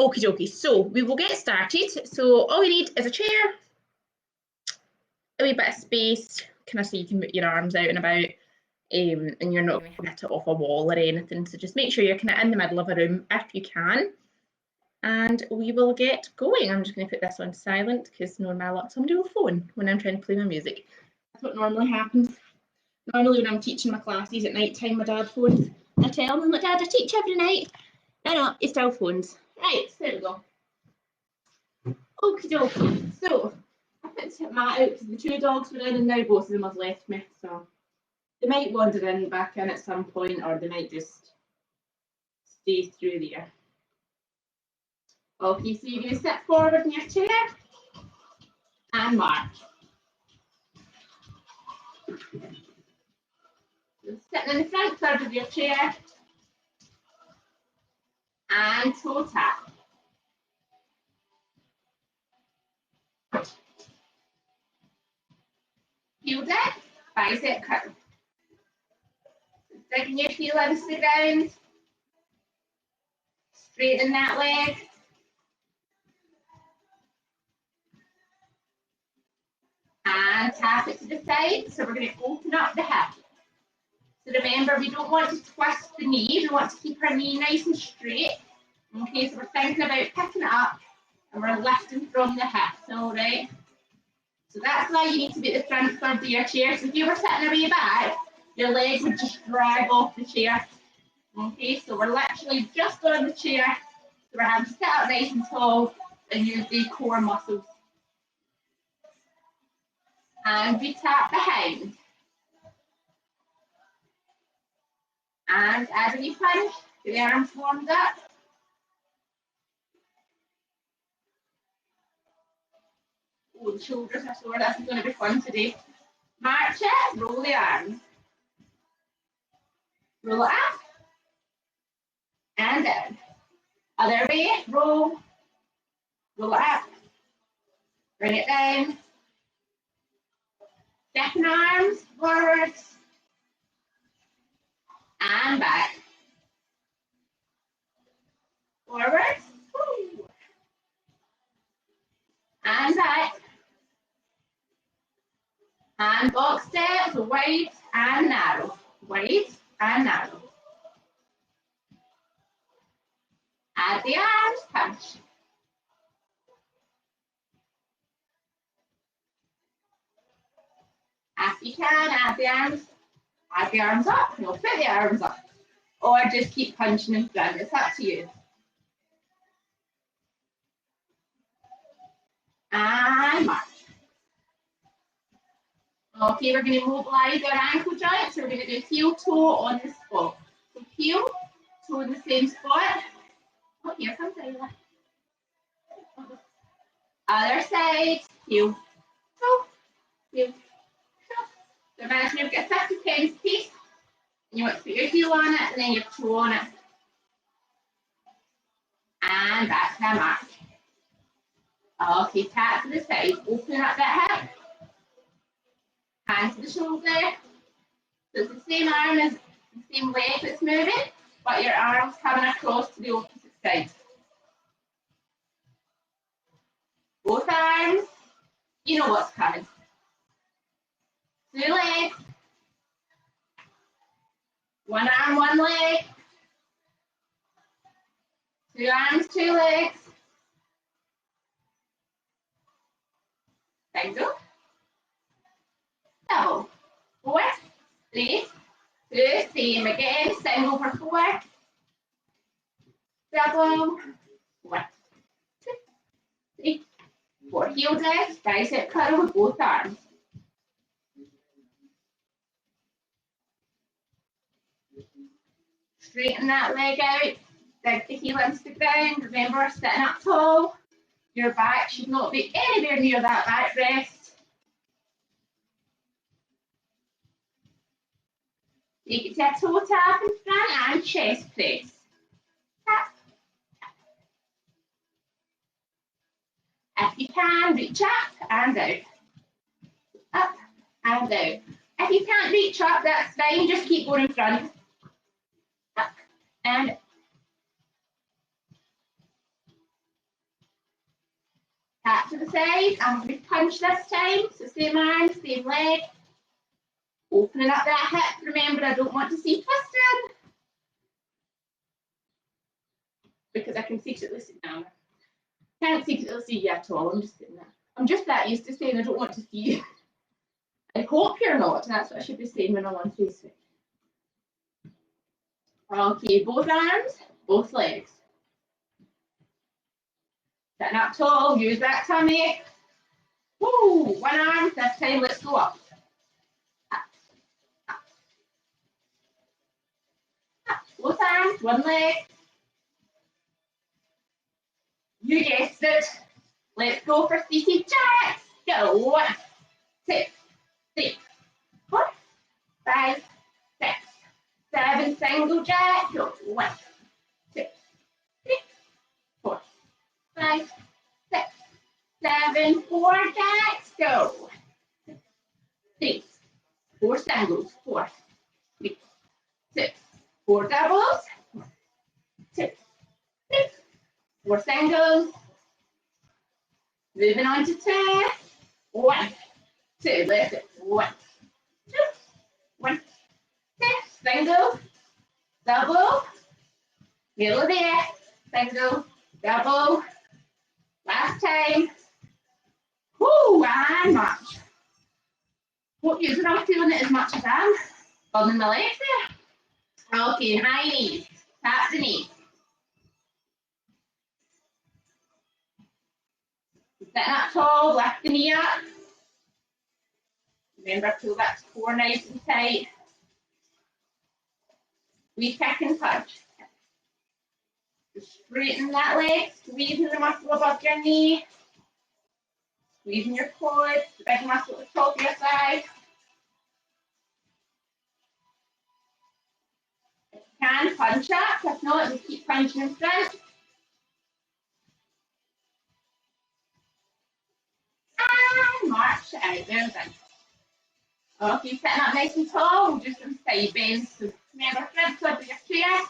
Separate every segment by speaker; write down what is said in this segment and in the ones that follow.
Speaker 1: Okie dokie, so we will get started. So all you need is a chair, a wee bit of space, kind of so you can put your arms out and about, and you're not going to hit it off a wall or anything. So just make sure you're kind of in the middle of a room if you can. And we will get going. I'm just going to put this on silent because normally I let somebody will phone when I'm trying to play my music. That's what normally happens. Normally when I'm teaching my classes at night time, my dad phones. I tell him, Dad, I teach every night. No, he still phones. Right, so there we go. Okie dokie. So I put Matt out because the two dogs were in and now both of them have left me. So they might wander back in at some point, or they might just stay through there. Okay, so you're going to sit forward in your chair and march. So sitting in the front third of your chair and toe tap. Heel dip, bicep curl. Digging your heel into the ground, straighten that leg. And tap it to the side. So we're going to open up the hip. So remember, we don't want to twist the knee. We want to keep our knee nice and straight. Okay, so we're thinking about picking it up and we're lifting from the hips, all right? So that's why you need to be at the front third of your chair. So if you were sitting away back, your legs would just drag off the chair. Okay, so we're literally just on the chair. So we're having to sit up nice and tall and use the core muscles. And we tap behind. And as we punch, get the arms warmed up. Oh, the shoulders are sore. This is going to be fun today. March it, roll the arms. Roll it up and down. Other way, roll it up, bring it down. Second arms forwards and back. Forwards and back. And box steps, wide and narrow, wide and narrow. Add the arms, punch. If you can, add the arms up, you'll put the arms up. Or just keep punching in front, it's up to you. And march. Okay, we're going to mobilise our ankle joints. So we're going to do heel toe on the spot. So heel, toe in the same spot. Oh, here comes Ayla. Other side, heel, toe, heel, toe. So imagine you've got a 50 pence piece. And you want to put your heel on it and then your toe on it. And back to a march. Okay, tap to the side, open up that hip. Hand to the shoulder. So it's the same arm as the same leg that's moving, but your arm's coming across to the opposite side. Both arms, you know what's coming. Two legs. One arm, one leg. Two arms, two legs. Single. Double. 4, 3, 2, same again. Single for 4. Double. 1, 2, 3, 4. Heel dips, bicep curl with both arms. Straighten that leg out. Dig the heel into the ground. Remember, we're sitting up tall. Your back should not be anywhere near that backrest. Take it to a toe tap in front and chest press. Tap. If you can, reach up and out. Up and down. If you can't reach up, that's fine. Just keep going in front. Up and Tap to the side, and we punch this time. So same arm, same leg. Opening up that hip. Remember, I don't want to see twisted because I can secretly sit down. Can't secretly see you at all. I'm just sitting there. I'm just that used to saying I don't want to see you. I hope you're not. That's what I should be saying when I'm on Facebook. Okay, both arms, both legs. Sitting up tall, use that tummy. Woo! One arm, this time let's go up. Up, up, up. Both arms, one leg. You guessed it. Let's go for seated jacks. Go. 1, 2, 3, 4, 5, 6, 7. Single jack. Go. 1, 2, 3, 4, 5, 6, 7. 4 jacks. Go. 3, 4 singles. 4, 3, 2, 4 doubles. 2, 3, 4 singles. Moving on to 2. 1, 2. Let's go. 1, 2, 1, 2. Single, double. Middle of there. Single, double. Last time. Woo, and march. Hope you're not feeling it as much as I'm. Building my legs there. Okay, high knees. Tap the knees. Sitting up tall, lift the knee up. Remember, pull that core nice and tight. We kick and punch. Just straighten that leg, squeezing the muscle above your knee. Squeezing your quads, the big muscle at the top of your thigh. If you can, punch up. If not, just keep punching in front. And march out. There we go. Okay, sitting up nice and tall, we'll do some side bends. So remember, front side of your chair.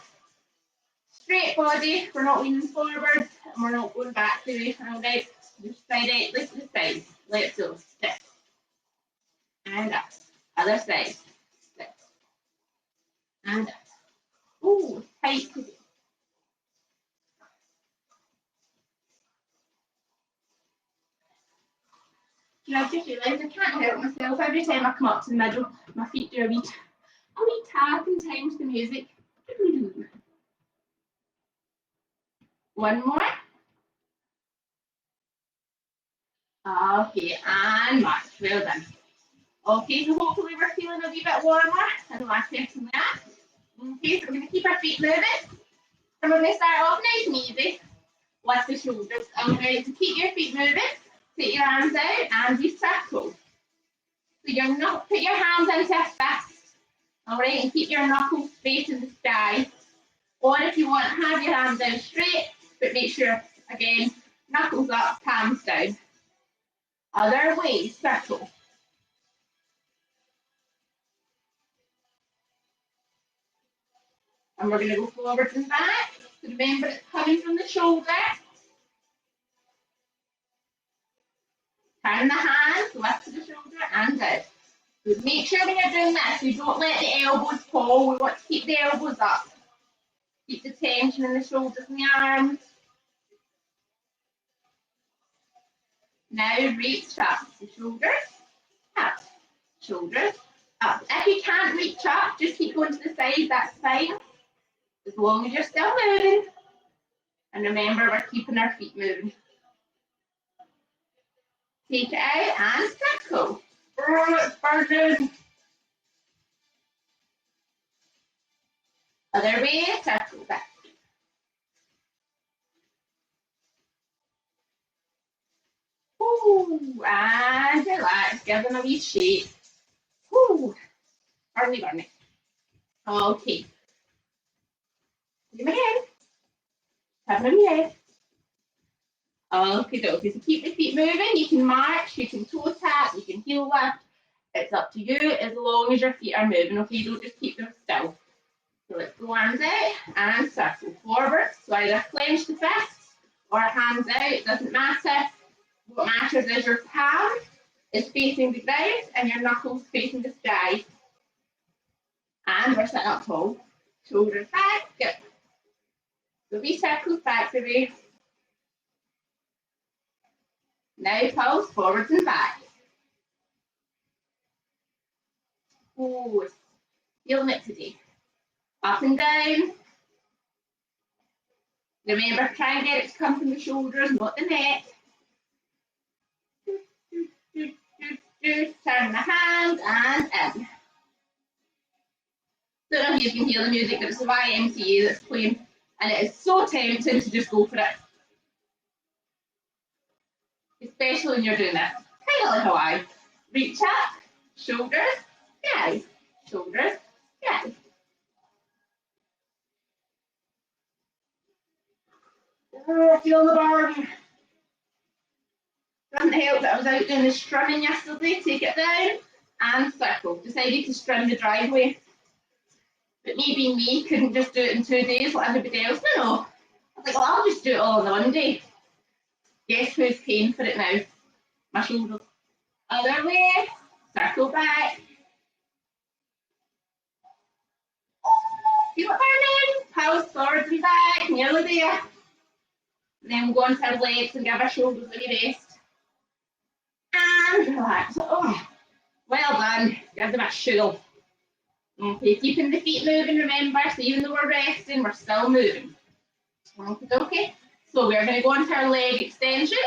Speaker 1: Straight body, we're not leaning forward, and we're not going back to the all right. Just side out, lift to the side. Let's go. Sit. And up. Other side. Sit. And up. Ooh, tight. You know, I just realised I can't help myself. Every time I come up to the middle, my feet do a wee tap and times the music. One more. Okay, and march. Well done. Okay, so hopefully we're feeling a wee bit warmer and relaxed from that. Okay, so we're going to keep our feet moving. And we're going to start off nice and easy. Lift the shoulders. Okay, so keep your feet moving. Take your arms out and we circle. So you're not put your hands into a fist. Alright, and keep your knuckles straight in the sky. Or if you want, have your hands out straight, but make sure, again, knuckles up, palms down. Other way, circle. And we're going to go forward and back. So remember, it's coming from the shoulder. Turn the hands, lift to the shoulder and out. So make sure when you're doing this, you don't let the elbows fall. We want to keep the elbows up. Keep the tension in the shoulders and the arms. Now reach up. The shoulders, up. Shoulders, up. If you can't reach up, just keep going to the side, that's fine. As long as you're still moving. And remember, we're keeping our feet moving. Take it out and circle. It's burning. Other way, circle back. Ooh, and relax, give them a wee shake. Ooh, burny. Okay. Do them again. Have them again. Okay, dokie. So keep the feet moving. You can march, you can toe tap, you can heel lift. It's up to you as long as your feet are moving. Okay, don't just keep them still. So let's go arms out and circle forward. So either clench the fists or hands out, it doesn't matter. What matters is your palm is facing the ground and your knuckles facing the sky. And we're sitting up tall. Shoulders back, good. So we circles back the way. Now pulse forwards and back. Oh, feeling it today. Up and down. Remember, try and get it to come from the shoulders, not the neck. Turn the hands and in. Don't know if you can hear the music, but it's the YMCA that's playing, and it is so tempting to just go for it. Especially when you're doing this. Kind of like how I reach up, shoulders, down, shoulders, down. Oh, feel the burn. Doesn't help that I was out doing the strumming yesterday. Take it down and circle. Decided to strum the driveway. But me being me, couldn't just do it in 2 days like everybody else. No. I was like, well, I'll just do it all in the one day. Guess who's paying for it now? My shoulders. Other way, circle back. Feel it burning. Pulse forward and back, nearly there. And then we'll go on to our legs and give our shoulders a wee rest. And relax. Oh, well done. Give them a shuggle. Okay, keeping the feet moving, remember, so even though we're resting, we're still moving. Okay, so we're going to go into our leg extension.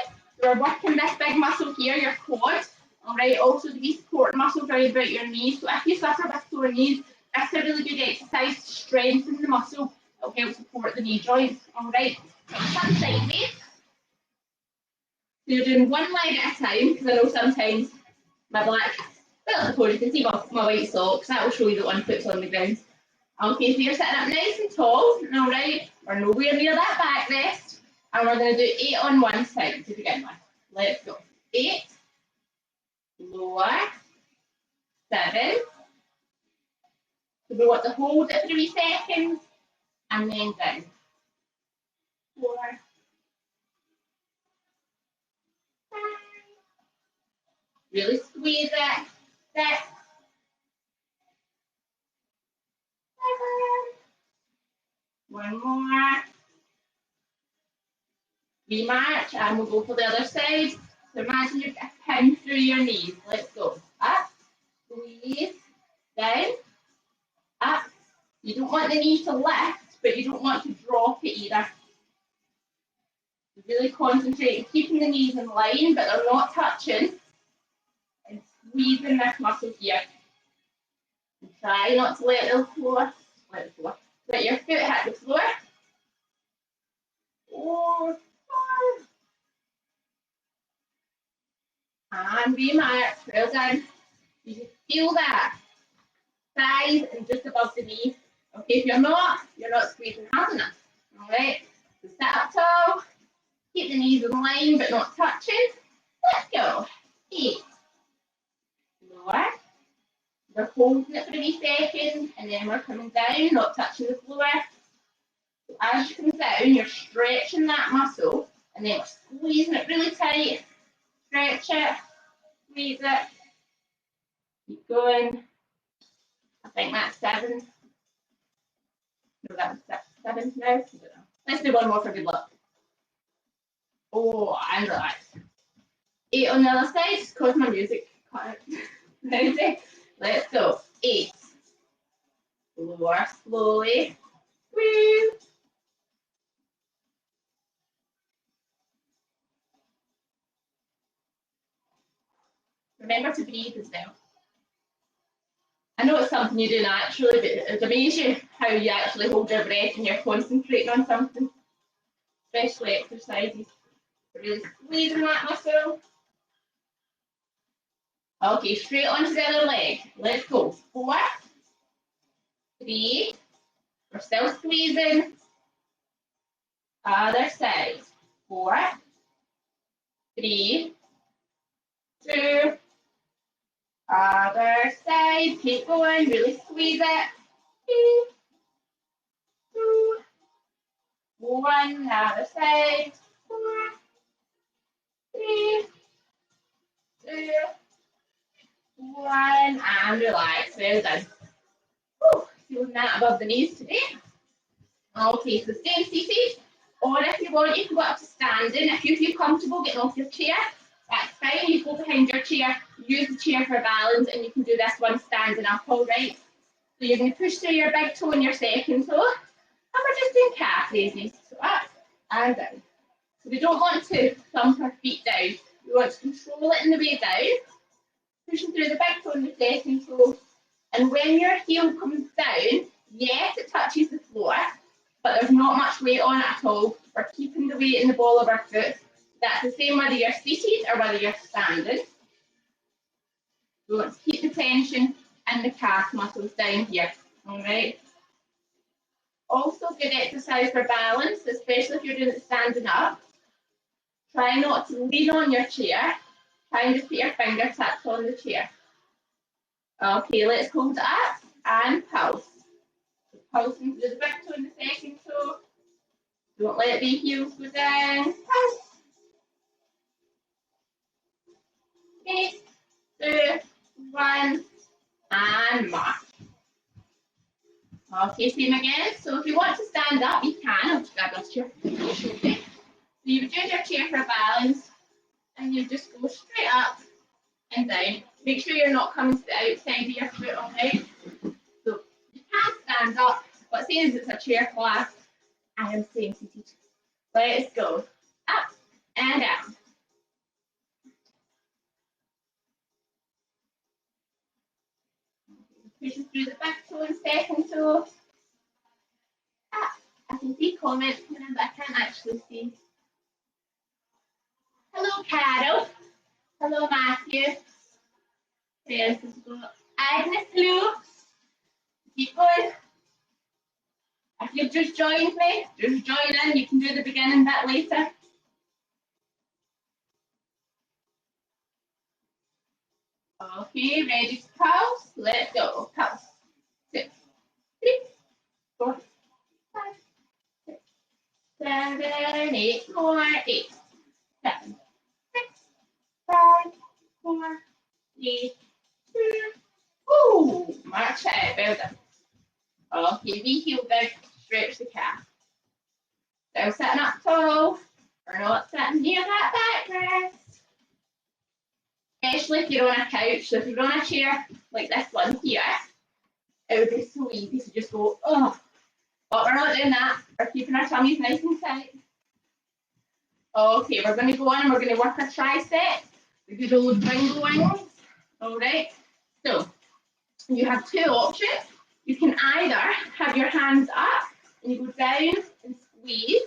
Speaker 1: So we're working this big muscle here, your quad. All right, also the wee support muscles right about your knees. So if you suffer with sore knees, that's a really good exercise to strengthen the muscle. It'll help support the knee joints. All right, some sideways. So you're doing one leg at a time, because I know sometimes my black, well, I suppose you can see my white socks, that will show you that one foot's on the ground. Okay, so you're sitting up nice and tall, all right, we're nowhere near that backrest, and we're going to do 8 on one side to begin with. Let's go. 8, lower, 7, so we want to hold it for 3 seconds, and then down. 4, 5, really squeeze it, 6, 7, one more. We march and we'll go for the other side. So imagine you've got a pin through your knees. Let's go. Up, squeeze, down, up. You don't want the knee to lift, but you don't want to drop it either. Really concentrate on keeping the knees in line, but they're not touching. And squeezing this muscle here. And try not to let the floor, let your foot hit the floor. 4, 5. And we march. Well done. You can feel that thighs and just above the knee. Okay, if you're not squeezing hard enough. All right. So sit up tall. Keep the knees in line but not touching. Let's go. 8. Lower. We're holding it for a wee second and then we're coming down, not touching the floor. So as you come down, you're stretching that muscle and then we're squeezing it really tight. Stretch it. Squeeze it. Keep going. I think that's 7. No, that was 7 now. I don't know. Let's do one more for good luck. Oh, and relax. 8 on the other side, because my music cut out. Ready? Let's go. 8. Lower slowly. Squeeze. Remember to breathe as well. I know it's something you do naturally, but it amazes you how you actually hold your breath and you're concentrating on something, especially exercises. Really squeezing that muscle. Okay, straight onto the other leg. Let's go. 4, 3. We're still squeezing. Other side. 4, 3, 2. Other side. Keep going. Really squeeze it. 3, 2, 1. Other side. 4, 3, 2, 1, and relax. Well done. Whew, feeling that above the knees today. Okay, so stay seated, or if you want, you can go up to standing. If you feel comfortable getting off your chair, that's fine. You go behind your chair, use the chair for balance, and you can do this one standing up, all right? So you're going to push through your big toe and your second toe, and we're just doing calf raises. So up and down. So we don't want to thump our feet down. We want to control it in the way down, pushing through the big toe and the second toe. And when your heel comes down, yes, it touches the floor, but there's not much weight on it at all. We're keeping the weight in the ball of our foot. That's the same whether you're seated or whether you're standing. We want to keep the tension and the calf muscles down here, all right? Also good exercise for balance, especially if you're doing it standing up. Try not to lean on your chair. Try and just put your fingertips on the chair. Okay, let's hold it up and pulse. Pulsing through the big toe and the second toe. Don't let the heels go down. Pulse. 3, 2, 1, and march. Okay, same again. So if you want to stand up, you can. I'll just grab this chair. So you would use your chair for balance, and you just go straight up and down. Make sure you're not coming to the outside of your foot, alright? So you can stand up, but say as it's a chair class, I am staying seated. Let's go. Up and down. Pushing through the back toe and second toe. Up. I can see comments coming in, but I can't actually see. Hello, Carol. Hello, Matthew. There's Agnes, hello. Keep going. If you've just joined me, just join in. You can do the beginning bit later. Okay, ready to pulse? Let's go. Pulse. 2, 3, 4, 5, 6, 7, 8 more. 8, 7, 6, 5, 4, 3, 2. Ooh, march out. Well done. Okay, we heel down, stretch the calf. Still sitting up tall. We're not sitting near that backrest. Especially if you're on a couch. So if you're on a chair like this one here, it would be so easy to just go, oh. But we're not doing that. We're keeping our tummies nice and tight. Okay, we're going to go on and we're going to work our tricep. The good old bingo wings. All right. So you have two options. You can either have your hands up and you go down and squeeze.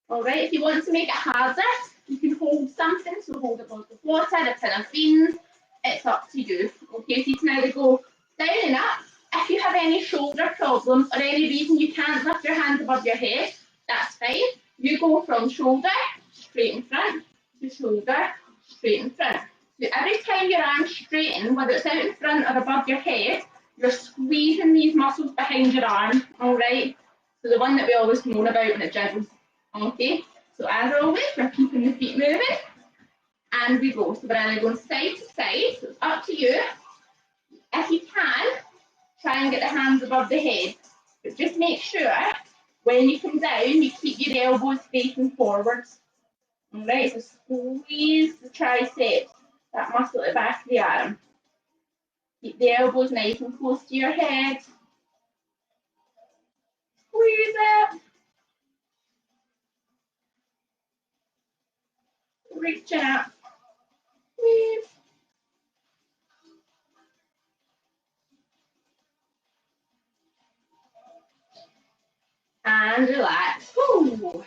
Speaker 1: All right. If you want to make it harder, you can hold something. So hold it above the water, a tin of beans. It's up to you. Okay. So you can either go down and up. If you have any shoulder problems or any reason you can't lift your hands above your head, that's fine. You go from shoulder straight in front to shoulder straight in front. So every time your arms straighten, whether it's out in front or above your head, you're squeezing these muscles behind your arm, all right? So the one that we always moan about when it jiggles, okay? So as always, we're keeping the feet moving, and we go. So we're either going side to side, so it's up to you. If you can, try and get the hands above the head, but just make sure when you come down, you keep your elbows facing forwards. All right, so squeeze the triceps, that muscle at the back of the arm. Keep the elbows nice and close to your head. Squeeze it. Reach out. Squeeze. And relax. Ooh.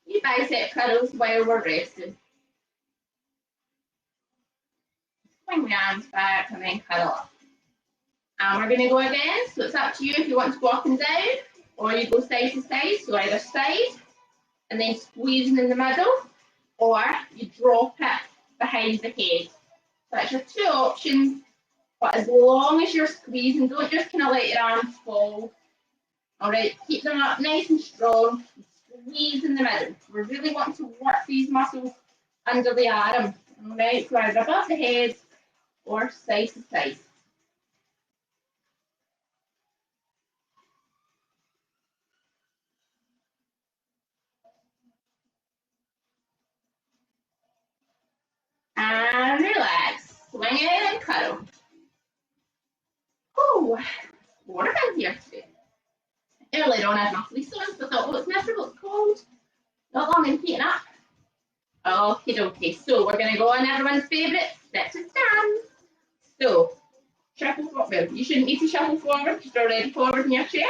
Speaker 1: You bicep curls while we're resting. Swing the arms back and then curl up. And we're going to go again. So it's up to you if you want to go up and down or you go side to side. So either side and then squeezing in the middle, or you drop it behind the head. So that's your two options. But as long as you're squeezing, don't just kind of let your arms fall. All right, keep them up nice and strong. Squeeze in the middle. We really want to work these muscles under the arm. All right, so either above the head or side to side. And relax. Swing it and cuddle. Oh, what about here today? Earlier on, I had my fleece on, so I thought, oh, it's miserable, it's cold. Not long in heating up. Okay, okay. So we're going to go on everyone's favourite, sit to stand. So, shuffle forward. Well, you shouldn't need to shuffle forward because you're already forward in your chair.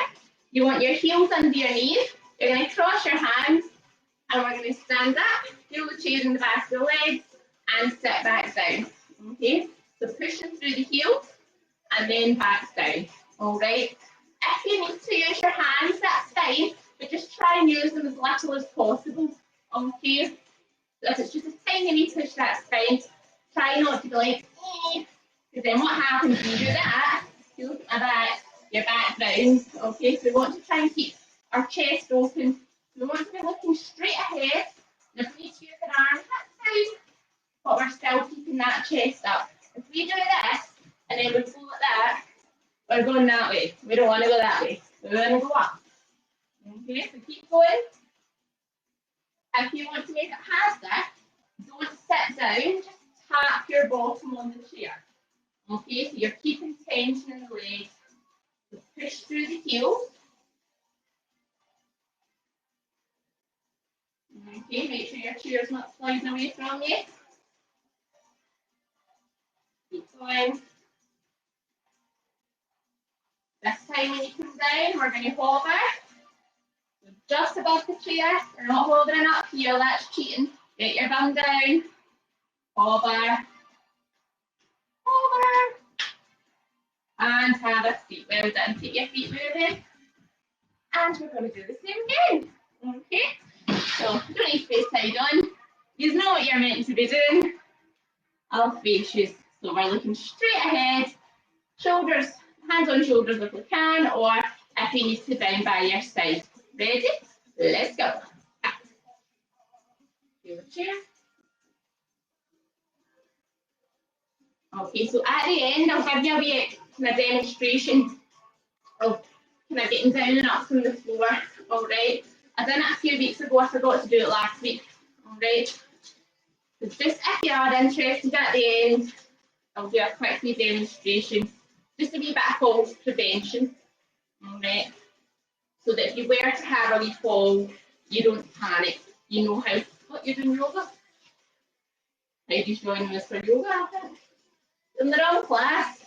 Speaker 1: You want your heels under your knees. You're going to cross your hands and we're going to stand up, feel the chair in the back of the legs and sit back down. Okay, so pushing through the heels and then back down. All right. If you need to use your hands, that's fine, but just try and use them as little as possible. Okay. If it's just a tiny wee push, that's fine. Try not to be like, because then what happens when you do that? You look at my back, your back round. Okay, so we want to try and keep our chest open. We want to be looking straight ahead. And if we need to use our arms, that's fine. But we're still keeping that chest up. If we do this and then we pull like that, we're going that way. We don't want to go that way. We want to go up. Okay, so keep going. If you want to make it harder, don't sit down, just tap your bottom on the chair. Okay, so you're keeping tension in the legs. So push through the heels. Okay, make sure your chair's not sliding away from you. Keep going. This time when you come down, we're going to hover. So just above the chair, we're not hovering up here, that's cheating. Get your bum down. Hover. Hover. And have a seat. Well done. Keep your feet moving. And we're going to do the same again. Okay. So you don't need to face side on. You know what you're meant to be doing. I'll face you. So we're looking straight ahead. Shoulders, hands on shoulders if we can, or if you need to down by your side. Ready? Let's go. Feel the chair. Okay, so at the end, I'll give you a wee kind of demonstration of kind of getting down and up from the floor. All right. I done it a few weeks ago. I forgot to do it last week. All right. So just if you are interested at the end, I'll do a quick wee demonstration. Just a wee bit of fall prevention. All right. So that if you were to have a wee fall, you don't panic. You know how. What, you're doing yoga? Heidi's joining us for yoga, I think. In the wrong class.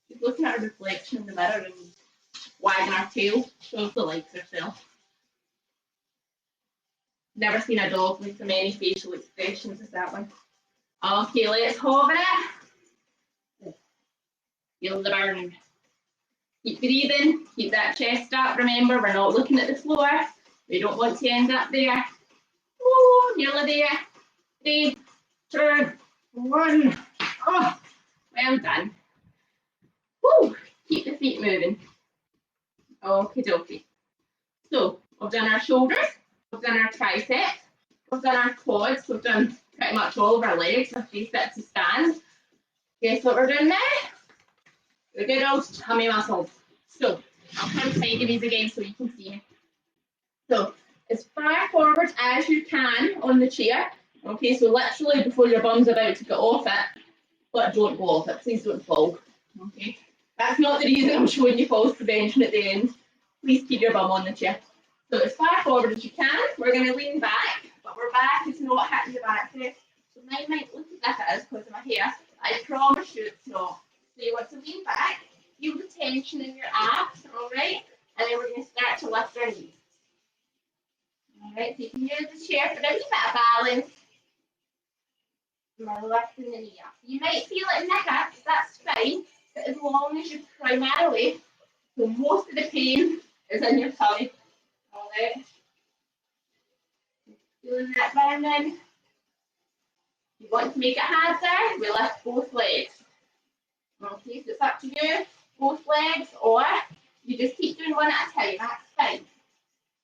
Speaker 1: She's looking at her reflection in the mirror and wagging her tail. She also likes herself. Never seen a dog with so many facial expressions as that one. Okay, let's hover it. Feel the burn. Keep breathing, keep that chest up. Remember, we're not looking at the floor. We don't want to end up there. Oh, nearly there. 3, 2, 1. Oh, well done. Woo, keep the feet moving. Okie dokie. So, we've done our shoulders, we've done our triceps, we've done our quads, we've done pretty much all of our legs if we sit to stand. Guess what we're doing now? The good old tummy muscles. So, I'll come side of these again so you can see me. So, as far forward as you can on the chair. Okay, so literally before your bum's about to get off it, but don't go off it, please don't fall. Okay, that's not the reason I'm showing you falls prevention at the end. Please keep your bum on the chair. So as far forward as you can, we're going to lean back, but our back is not hitting the back there. So mine might look as if it is because of my hair, but I promise you it's not. So you want to lean back, feel the tension in your abs, all right? And then we're going to start to lift our knees. All right, so you can use the chair for a wee bit of balance. We're lifting the knee up. You might feel it in the hips, that's fine, but as long as you primarily, so most of the pain is in your tummy. All right. Feeling that burn in. You want to make it harder, we lift both legs. Okay, so it's up to you, both legs, or you just keep doing one at a time, that's fine.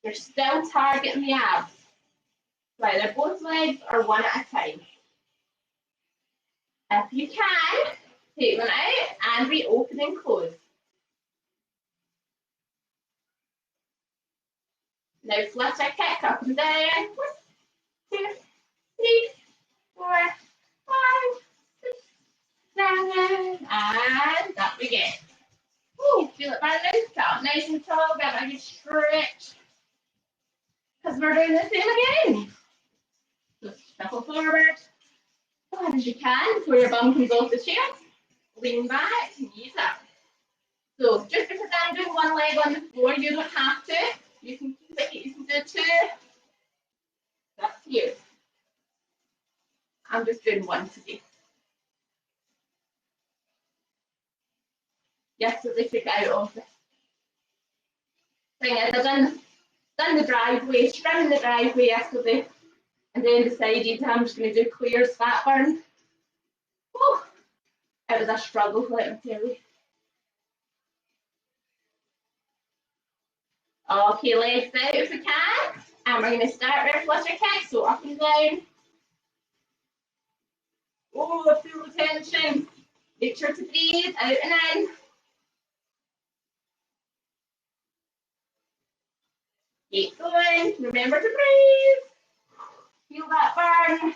Speaker 1: You're still targeting the abs. So either both legs or one at a time. If you can, take them out and reopen and close. Now flirt a kick up and down. 1, 2, 3, 4, 5, 6, 7, and up we get. Ooh, feel it by now? Start nice and tall, get a good stretch. Because we're doing the same again. So shuffle forward as hard as you can before your bum comes off the chair. Lean back, knees up. So just because I'm doing one leg on the floor, you don't have to. You can keep it, you can do 2. That's you. I'm just doing 1 today. Yesterday took it out of the thing is, I've done the driveway, trimming the driveway yesterday, and then decided I'm just going to do Claire's fat burn. Whew. It was a struggle, let me tell you. Okay, legs out if we can. And we're going to start with flutter kick, so up and down. Oh, feel the tension. Make sure to breathe, out and in. Keep going. Remember to breathe. Feel that burn.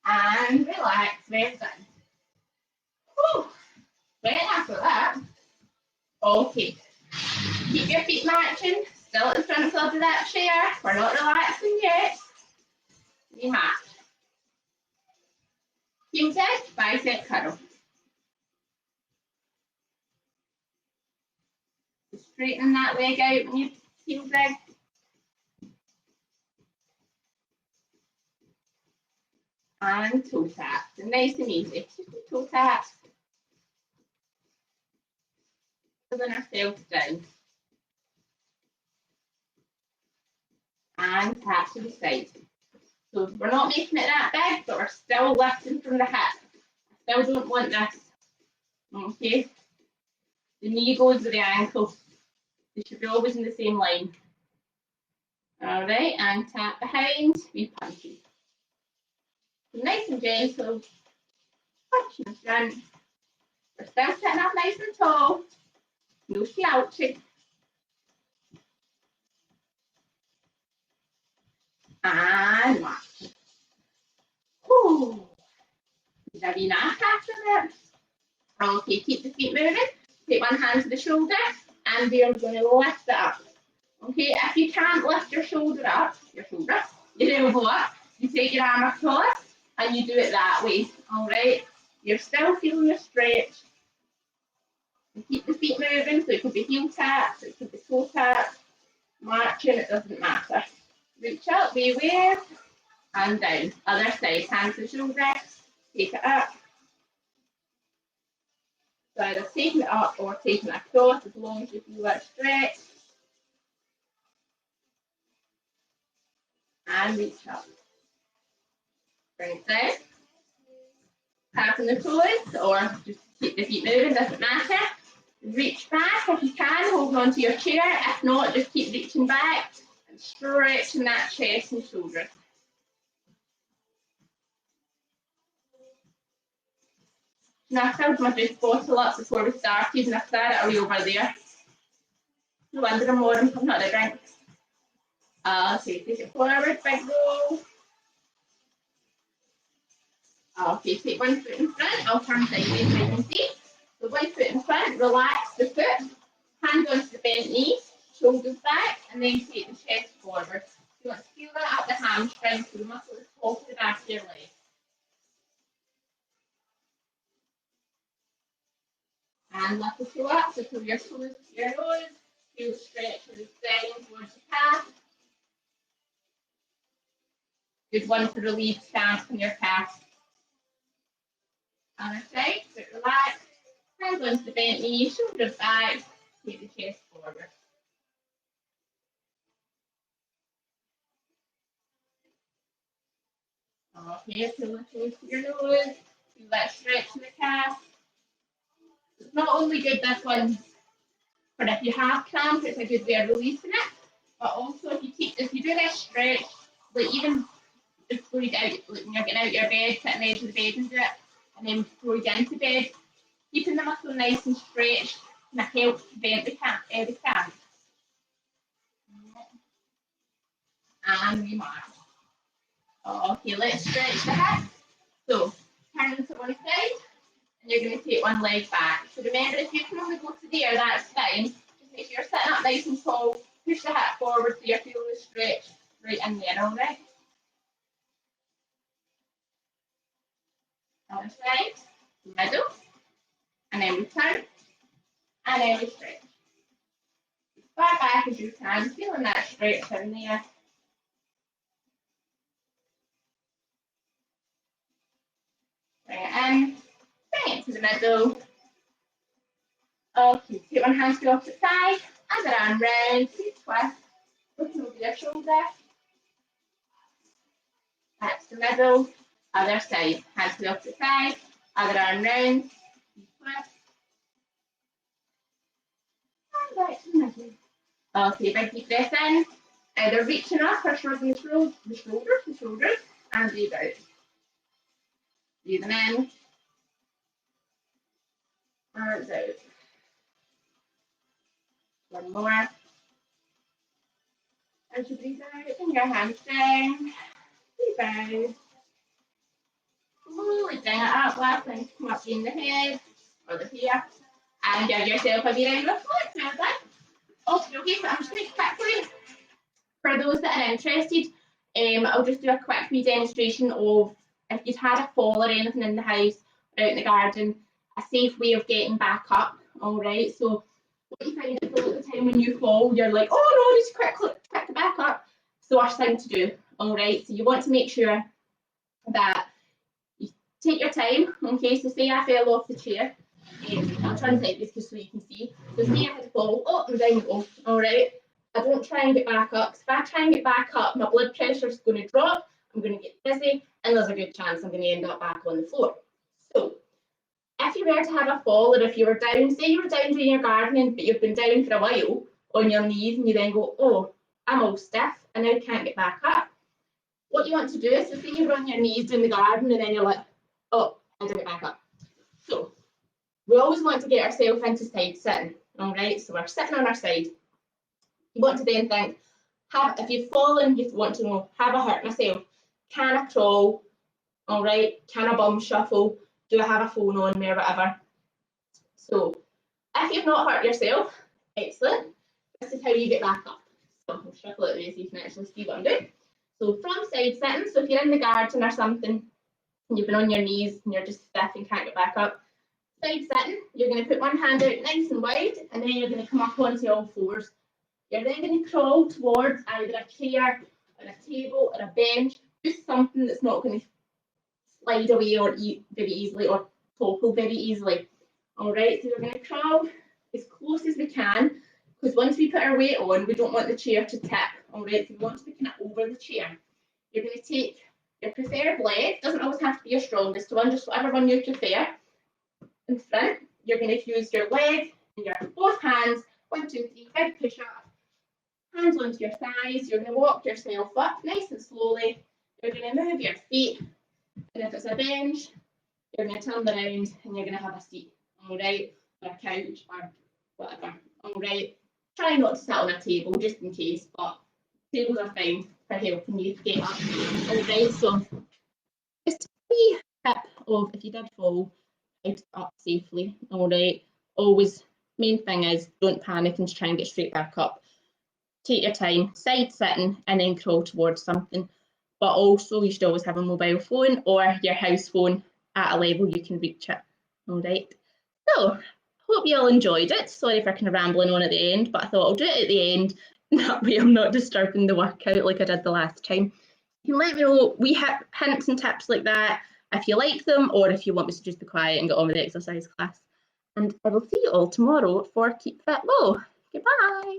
Speaker 1: And relax, rest in. Whew. Right after that. Okay. Keep your feet matching. Still at the front of that chair. We're not relaxing yet. We match. Heel tap, bicep curl. Straighten that leg out when you heel dig. And toe tap. So nice and easy. Just a toe tap. Pulling ourselves down. And tap to the side. So we're not making it that big, but we're still lifting from the hip. I still don't want this. Okay. The knee goes with the ankle. They should be always in the same line. All right, and tap behind, we punches. So nice and gentle. Punch in the front. We're still sitting up nice and tall. No slouching. And march. Whew. Did I be nice after that? Okay, keep the feet moving. Take one hand to the shoulder, and we're going to lift it up. Okay, if you can't lift your shoulder up, your elbow up, you take your arm across, and you do it that way. All right, you're still feeling the stretch. And keep the feet moving, so it could be heel taps, it could be toe taps, marching, it doesn't matter. Reach up, we wave, and down. Other side, hands to the shoulder, take it up. So either taking it up or taking it across, as long as you feel that stretch. And reach up. Bring it down. Tapping the toes, or just keep the feet moving, doesn't matter. Reach back if you can, hold on to your chair. If not, just keep reaching back and stretching that chest and shoulders. Now I filled my juice bottle up before we started, and I started it away over there. No wonder I'm more, I'm not a drink. Okay, take it forward, big roll. Okay, take one foot in front, I'll turn sideways so you can see. So one foot in front, relax the foot, hand onto the bent knee, shoulders back, and then take the chest forward. You want to feel that up the hamstring, so the muscle is top of the back of your leg. And lift the toe up, so pull your toes to your nose, feel the stretch of the spine towards the calf. Good one to relieve cramp in your calf. Other side, sit relax, hands onto the bent knee, shoulders back, take the chest forward. Okay, pull the toes to your nose, feel that stretch in the calf. It's not only good this one, but if you have cramp, it's a good way of releasing it. But also if you do this stretch, like even before you get out, like when you're getting out of your bed, sit on the edge of the bed and do it, and then before you get into bed, keeping the muscle nice and stretched can help prevent the cramp. And remark. Okay, let's stretch the hip. So turn to one side, and you're going to take one leg back. So remember, if you can only go to there, that's fine. Just make sure you're sitting up nice and tall. Push the hip forward so you're feeling the stretch right in there, all right? Other side, middle, and then we turn, and then we stretch. As far back as you can, feeling that stretch in there. Bring it in, bring it to the middle. Okay, take one hand to the opposite side, other arm round, twist, looking over your shoulder. Back to the middle, other side, hand to the opposite side, other arm round, twist, and back to the middle. Okay, big deep breath in, either reaching up or shrugging the shoulders, and breathe out. Breathing in, and out. One more. As you breathe out, bring your hands down, breathe out. Slowly bring it up, last time come up in the head, or the here, and give yourself a wee round of applause. Well done. Okay, so I'm just going to quickly, for those that are interested, I'll just do a quick wee demonstration of if you've had a fall or anything in the house or out in the garden, a safe way of getting back up. All right, so what you find is a lot of the time when you fall, you're like, oh no, just quick back up. It's the worst thing to do. All right, so you want to make sure that you take your time. Okay, so say I fell off the chair. I'll try and take this just so you can see. So say I had to fall, and down we go. All right. I don't try and get back up. If I try and get back up, my blood pressure is going to drop. I'm going to get dizzy, and there's a good chance I'm going to end up back on the floor. So if you were to have a fall, or if you were down, say you were down doing your gardening, but you've been down for a while on your knees, and you then go, oh, I'm all stiff, and now I can't get back up. What you want to do is, so say you're on your knees doing the garden, and then you're like, oh, I didn't get back up. So we always want to get ourselves into side sitting, all right? So we're sitting on our side. You want to then think, if you've fallen, you want to know, have I hurt myself? Can I crawl? All right, can I bum shuffle? Do I have a phone on me or whatever? So if you've not hurt yourself, excellent. This is how you get back up. So I'll shuffle it away so you can actually see what I'm doing. So from side sitting, so if you're in the garden or something, and you've been on your knees and you're just stiff and can't get back up, side sitting, you're going to put one hand out nice and wide, and then you're going to come up onto all fours. You're then going to crawl towards either a chair or a table or a bench, just something that's not going to slide away or eat very easily or topple very easily. All right, so we're going to crawl as close as we can, because once we put our weight on, we don't want the chair to tip. All right, so we want to be kind of over the chair. You're going to take your preferred leg, doesn't always have to be your strongest one, just whatever one you prefer. In front, you're going to use your leg and your both hands, 1, 2, 3, big push up. Hands onto your thighs, you're going to walk yourself up nice and slowly. You're going to move your feet, and if it's a bench, you're going to turn around and you're going to have a seat, all right, or a couch or whatever, all right. Try not to sit on a table just in case, but tables are fine for helping you get up, all right. So just a wee tip of if you did fall, how to get up safely, all right. Always, main thing is don't panic and try and get straight back up. Take your time, side sitting, and then crawl towards something. But also, you should always have a mobile phone or your house phone at a level you can reach it. All right. So, hope you all enjoyed it. Sorry for kind of rambling on at the end, but I thought I'll do it at the end. That way I'm not disturbing the workout like I did the last time. You can let me know wee hints and tips like that if you like them, or if you want me to just be quiet and get on with the exercise class. And I will see you all tomorrow for Keep Fit Low. Goodbye.